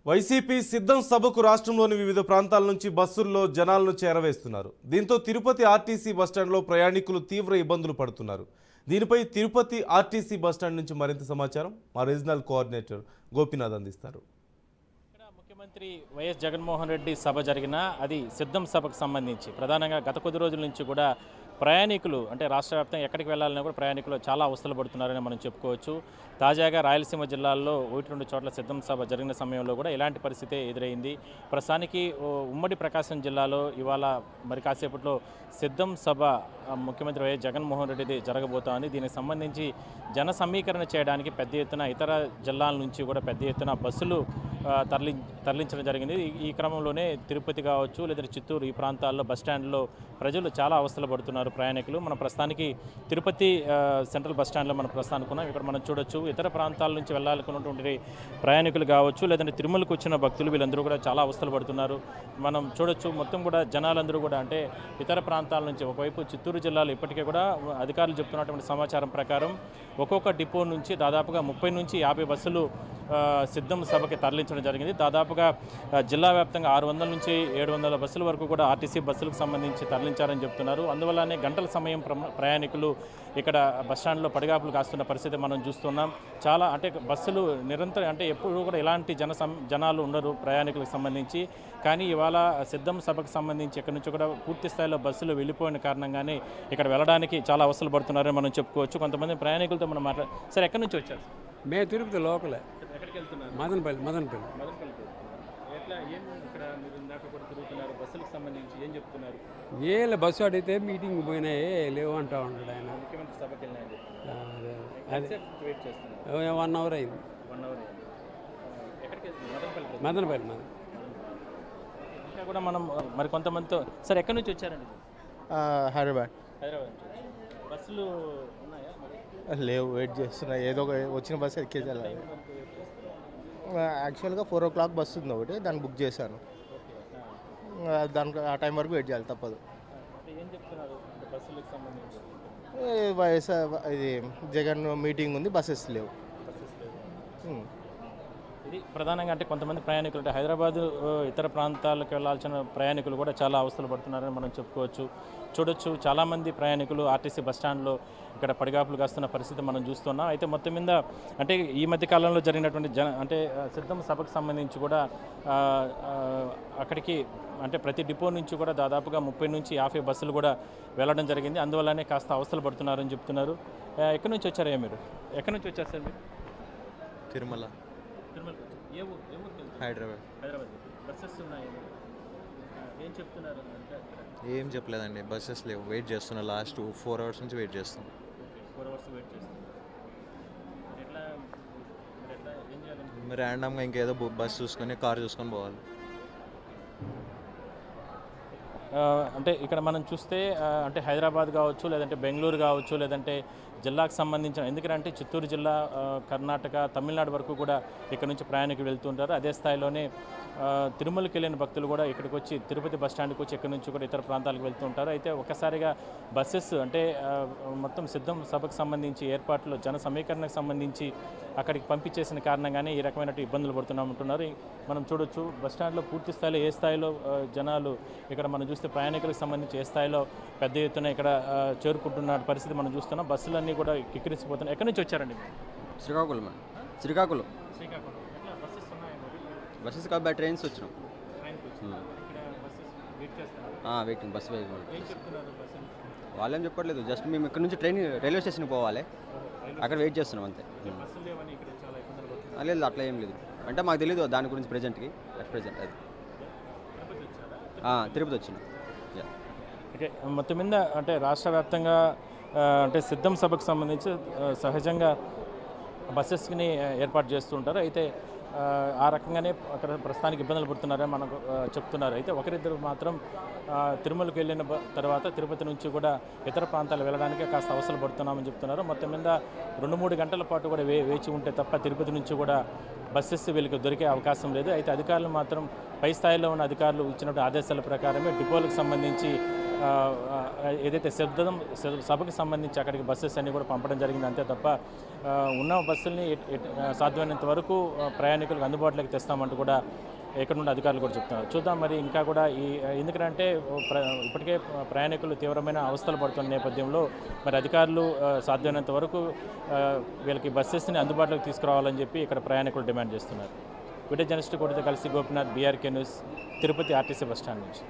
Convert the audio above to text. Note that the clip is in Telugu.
వైసీపీ సిద్ధం సభకు రాష్ట్రంలోని వివిధ ప్రాంతాల నుంచి బస్సుల్లో జనాలను చేరవేస్తున్నారు. దీంతో తిరుపతి ఆర్టీసీ బస్టాండ్లో ప్రయాణికులు తీవ్ర ఇబ్బందులు పడుతున్నారు. దీనిపై తిరుపతి ఆర్టీసీ బస్టాండ్ నుంచి మరింత సమాచారం మా రీజనల్ కోఆర్డినేటర్ గోపీనాథ్ అందిస్తారు. ముఖ్యమంత్రి వైఎస్ జగన్మోహన్ రెడ్డి సభ జరిగిన అది సిద్ధం సభకు సంబంధించి ప్రధానంగా గత కొద్ది రోజుల నుంచి కూడా ప్రయాణికులు అంటే రాష్ట్ర వ్యాప్తంగా ఎక్కడికి వెళ్ళాలన్నా కూడా ప్రయాణికులు చాలా అవస్థలు పడుతున్నారని మనం చెప్పుకోవచ్చు. తాజాగా రాయలసీమ జిల్లాల్లో 1-2 చోట్ల సిద్ధం సభ జరిగిన సమయంలో కూడా ఇలాంటి పరిస్థితే ఎదురైంది. ప్రస్తుతానికి ఉమ్మడి ప్రకాశం జిల్లాలో ఇవాళ మరి కాసేపట్లో సిద్ధం సభ ముఖ్యమంత్రి వైఎస్ జగన్మోహన్ రెడ్డిది జరగబోతోంది. దీనికి సంబంధించి జన సమీకరణ చేయడానికి పెద్ద ఎత్తున ఇతర జిల్లాల నుంచి కూడా పెద్ద ఎత్తున బస్సులు తరలించడం జరిగింది. ఈ క్రమంలోనే తిరుపతి కావచ్చు లేదా చిత్తూరు ఈ ప్రాంతాల్లో బస్టాండ్లో ప్రజలు చాలా అవస్థలు పడుతున్నారు ప్రయాణికులు. మన ప్రస్తుతానికి తిరుపతి సెంట్రల్ బస్టాండ్లో మనం ప్రస్తుతానికి ఉన్నాం. ఇక్కడ మనం చూడొచ్చు ఇతర ప్రాంతాల నుంచి వెళ్ళాలనుకున్నటువంటి ప్రయాణికులు కావచ్చు లేదంటే తిరుమలకు వచ్చిన భక్తులు వీళ్ళందరూ కూడా చాలా అవస్థలు పడుతున్నారు. మనం చూడొచ్చు మొత్తం కూడా జనాలందరూ కూడా అంటే ఇతర ప్రాంతాల నుంచి ఒకవైపు చిత్తూరు జిల్లాలో ఇప్పటికే కూడా అధికారులు చెప్తున్నటువంటి సమాచారం ప్రకారం ఒక్కొక్క డిపో నుంచి దాదాపుగా 30 నుంచి 50 బస్సులు సిద్ధం సభకి తరలించడం జరిగింది. దాదాపుగా జిల్లా వ్యాప్తంగా 600 నుంచి 700 బస్సుల వరకు కూడా ఆర్టీసీ బస్సులకు సంబంధించి తరలించారని చెప్తున్నారు. అందువల్లనే గంటల సమయం ప్రయాణికులు ఇక్కడ బస్టాండ్లో పడిగాపులు కాస్తున్న పరిస్థితి మనం చూస్తున్నాం. చాలా అంటే బస్సులు నిరంతరం అంటే ఎప్పుడు కూడా ఎలాంటి జనాలు ఉండరు ప్రయాణికులకు సంబంధించి. కానీ ఇవాళ సిద్ధం సభకు సంబంధించి ఇక్కడ నుంచి కూడా పూర్తి స్థాయిలో బస్సులు వెళ్ళిపోయిన కారణంగానే ఇక్కడ వెళ్ళడానికి చాలా అవసరం పడుతున్నారని మనం చెప్పుకోవచ్చు. కొంతమంది ప్రయాణికులతో మనం సార్ ఎక్కడి నుంచి వచ్చారు? మేము తిరుపతి లోకలే. ఎక్కడికి వెళ్తున్నారు? మదనపల్లి. ఎట్లా ఏం ఇక్కడ మీరు ఇందాక కూడా తిరుగుతున్నారు బస్సులకు సంబంధించి ఏం చెప్తున్నారు? బస్సు అడిగితే మీటింగ్ పోయినాయి లేవు అంటా ఉంటాడు ఆయన. ముఖ్యమంత్రి సభకి వెళ్ళినాయి అదే వెయిట్ చేస్తున్నారు. 1 అవర్ అయింది. 1 అవర్. ఎక్కడికి వెళ్తున్నారు? మదనపల్లి. ఇంకా కూడా మనం మరి కొంతమందితో సార్ ఎక్కడి నుంచి వచ్చారండి? హైదరాబాద్ నుంచి. బస్సులు ఉన్నాయా? లేవు, వెయిట్ చేస్తున్నా. ఏదో ఒక వచ్చిన బస్సు ఎక్కేసాలి. యాక్చువల్గా 4 o'clock బస్సు ఉంది ఒకటి, దాన్ని బుక్ చేశాను. దానికి ఆ టైం వరకు వెయిట్ చేయాలి, తప్పదు. ఏం చెప్తున్నారు బస్సులకు సంబంధించి? వైఎస్ఆర్ ఇది జగన్ మీటింగ్ ఉంది, బస్సెస్ లేవు. ఇది ప్రధానంగా అంటే కొంతమంది ప్రయాణికులు అంటే హైదరాబాద్ ఇతర ప్రాంతాలకు వెళ్ళాల్సిన ప్రయాణికులు కూడా చాలా అవస్థలు పడుతున్నారని మనం చెప్పుకోవచ్చు. చూడొచ్చు చాలామంది ప్రయాణికులు ఆర్టీసీ బస్టాండ్లో ఇక్కడ పడిగాపులు కాస్తున్న పరిస్థితి మనం చూస్తున్నాం. అయితే మొత్తం మీద అంటే ఈ మధ్య కాలంలో జరిగినటువంటి అంటే సిద్ధం సభకు సంబంధించి కూడా అక్కడికి అంటే ప్రతి డిపో నుంచి కూడా దాదాపుగా 30 నుంచి 50 బస్సులు కూడా వెళ్ళడం జరిగింది. అందువల్లనే కాస్త అవస్థలు పడుతున్నారని చెప్తున్నారు. ఎక్కడి నుంచి వచ్చారయ్యా మీరు? ఎక్కడి నుంచి వచ్చారు సార్ మీరు? తిరుమల. హైదరాబాద్. బస్సెస్ ఉన్నాయి. ఏం చెప్తున్నారు? ఏం చెప్పలేదండి, బస్సెస్ లేవు, వెయిట్ చేస్తున్నా. లాస్ట్ 4 hours నుంచి వెయిట్ చేస్తాం. 4 hours వెయిట్ చేస్తాం. ఎట్లా ఏం చేయాలి? ర్యాండమ్గా ఇంకేదో బస్ చూసుకొని కార్ చూసుకొని పోవాలి. అంటే ఇక్కడ మనం చూస్తే అంటే హైదరాబాద్ కావచ్చు లేదంటే బెంగళూరు కావచ్చు లేదంటే జిల్లాకు సంబంధించిన ఎందుకంటే చిత్తూరు జిల్లా కర్ణాటక తమిళనాడు వరకు కూడా ఇక్కడ నుంచి ప్రయాణికులు వెళ్తుంటారు. అదే స్థాయిలోనే తిరుమలకి వెళ్ళిన భక్తులు కూడా ఇక్కడికి వచ్చి తిరుపతి బస్టాండ్కి వచ్చి ఇక్కడ నుంచి కూడా ఇతర ప్రాంతాలకు వెళ్తుంటారు. అయితే ఒక్కసారిగా బస్సెస్ అంటే మొత్తం సిద్ధం సభకు సంబంధించి ఏర్పాట్లు జన సమీకరణకు సంబంధించి అక్కడికి పంపించేసిన కారణంగానే ఈ రకమైన ఇబ్బందులు పడుతున్నామంటున్నారు. మనం చూడొచ్చు బస్టాండ్లో పూర్తి స్థాయిలో ఏ స్థాయిలో జనాలు ఇక్కడ మనం చూస్తే ప్రయాణికులకు సంబంధించి ఏ స్థాయిలో పెద్ద ఎత్తున ఇక్కడ చేరుకుంటున్న పరిస్థితి మనం చూస్తున్నాం. బస్సులన్నీ కూడా కిక్కిరిసిపోతున్నాయి. ఎక్కడి నుంచి వచ్చారండి? శ్రీకాకుళం. బస్సెస్ కాబట్టి ట్రైన్స్ వచ్చినాం. వెయిటింగ్ బస్సు వాళ్ళేం చెప్పట్లేదు, జస్ట్ మేము ఇక్కడ నుంచి రైల్వే స్టేషన్కి పోవాలి, అక్కడ వెయిట్ చేస్తున్నాం అంతే. లేదు అట్లా ఏం లేదు, అంటే మాకు తెలియదు దాని గురించి ప్రజెంట్ అది తిరుపతి వచ్చినాం. ఓకే, మొత్తం మీద అంటే రాష్ట్ర వ్యాప్తంగా అంటే సిద్ధం సభకు సంబంధించి సహజంగా బస్సెస్ని ఏర్పాటు చేస్తూ ఉంటారు. అయితే ఆ రకంగానే అక్కడ ప్రస్తుతానికి ఇబ్బందులు పడుతున్నారని మనకు చెప్తున్నారు. అయితే ఒకరిద్దరు మాత్రం తిరుమలకు వెళ్ళిన తర్వాత తిరుపతి నుంచి కూడా ఇతర ప్రాంతాలు వెళ్ళడానికి కాస్త అవసరం పడుతున్నామని చెప్తున్నారు. మొత్తం మీద 2-3 గంటల పాటు కూడా వేచి ఉంటే తప్ప తిరుపతి నుంచి కూడా బస్సెస్ వీళ్ళకి దొరికే అవకాశం లేదు. అయితే అధికారులు మాత్రం పై స్థాయిలో ఉన్న అధికారులు ఇచ్చినటువంటి ఆదేశాల ప్రకారమే డిపోలకు సంబంధించి ఏదైతే సభకు సంబంధించి అక్కడికి బస్సెస్ అన్నీ కూడా పంపడం జరిగింది. అంతే తప్ప ఉన్న బస్సుల్ని సాధ్యమైనంత వరకు ప్రయాణికులకు అందుబాటులోకి తెస్తామంటూ కూడా ఇక్కడ నుండి అధికారులు కూడా చెప్తున్నారు. చూద్దాం మరి ఇంకా కూడా ఎందుకంటే ఇప్పటికే ప్రయాణికులు తీవ్రమైన అవస్థలు పడుతున్న నేపథ్యంలో మరి అధికారులు సాధ్యమైనంత వరకు వీళ్ళకి బస్సెస్ని అందుబాటులోకి తీసుకురావాలని చెప్పి ఇక్కడ ప్రయాణికులు డిమాండ్ చేస్తున్నారు. వీడియో జర్నలిస్ట్ కూడా కలిసి Gopinath, BRK news, Tirupati RTC bus stand నుంచి.